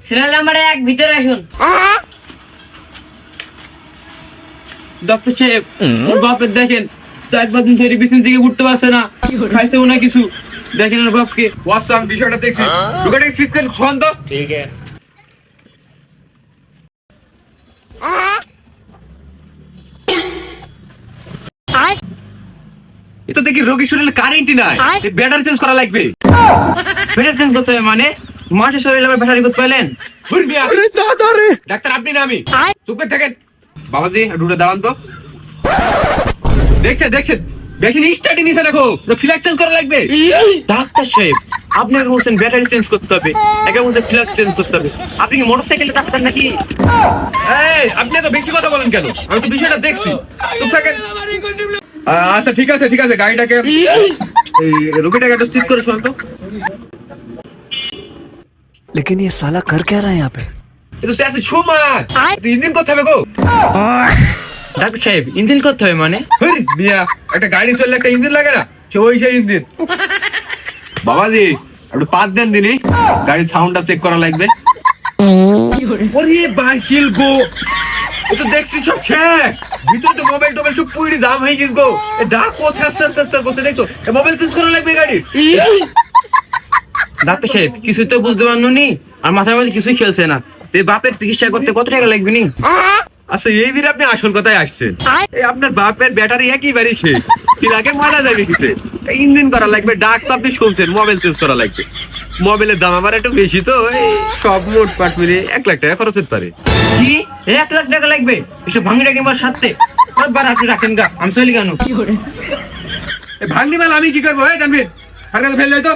Serial number 1 ভিতরে আসুন। Doctor সাহেব, ওর বাপের দেখেন 4-5 দিন ধরে বিছানা থেকে উঠতে পারছে না, খাইছেও না কিছু। দেখেন ওর বাপকে। ওয়াসা আমি বিষয়টা দেখছি। ঢুকাটে সিটকেন শান্ত। ठीक है। এ তো দেখি রোগী শরীরে কারেন্টই নাই, ব্যাটারি চেঞ্জ করা লাগবে। ব্যাটারি চেঞ্জ করতে হবে মানে? মাসের শরীরে আবার ব্যাটারি করতে পারলেন? হুর মিয়া। ডাক্তার আপনি না আমি। চুপ করে থাকেন। বাবাজি রুটে দাঁড়ান তো। দেখছেন ভ্যাকসিন স্টার্টই নিছে দেখো, ফ্ল্যাক্স চেঞ্জ করা লাগবে। ডাক্তার সাহেব, আপনি আগে বলছেন ব্যাটারি চেঞ্জ করতে হবে, একে বলছেন ফ্ল্যাক্স চেঞ্জ করতে হবে। আপনি কি মোটরসাইকেলের ডাক্তার নাকি? এই আপনি তো বেশি কথা বলেন কেন? আমি তো বিষয়টা দেখছি। চুপ থাকেন। আচ্ছা ঠিক আছে গাড়িটাকে এই রোগীটাকে একটু সিট করে শোন তো। लेकिन ये साला कर क्या रहा है यहाँ पे? এ তো শেষ সময়। তো ইঞ্জিন করতে হবে গো। ডাক্তার সাহেব, ইঞ্জিন করতে হবে মানে? হুর মিয়া, একটা গাড়ি চললে একটা ইঞ্জিন লাগে না? সেই ইঞ্জিন। বাবাজি একটু পাত দেন দিনই, গাড়ির সাউন্ডটা চেক করা লাগবে। ওরে বাসিল গো, ও তো দেখছি সব শেষ। ভিতরে তো মোবাইল টোবাইল সব পুরি জাম হয়ে গেছে গো। এ ডাকো স্যার করতে দেখছো, এ মোবাইল চেঞ্জ করা লাগবে গাড়ি। ডাক্তার সাহেব, কিছু তো বুঝতে পারনুনি, আর মাথার মধ্যে কিছুই খেলছে না। এই বাপের চিকিৎসা করতে কত টাকা লাগবে নি? আচ্ছা এই বিরে আপনি আসল কথায় আসছেন। এই আপনার বাপের ব্যাটারি একেবারে শেষ, আগে মারা যাবে কিসে? ইঞ্জিন করা লাগবে, ডাক তো আপনি শুনছেন, মোবাইল চেঞ্জ করা লাগবে। মোবাইলের দাম আবার একটু বেশি, তো এই সব মোট পাট মিলে 1 লাখ টাকা খরচ হতে পারে। কি 1 লাখ টাকা লাগবে এসব ভাঙিটা কিংবা সাথে? কতবার আপনি রাখেন গা, আমি চলি কেন? এই ভাঙনি মাল আমি কি করবো? এই জানবি ফেলে তো।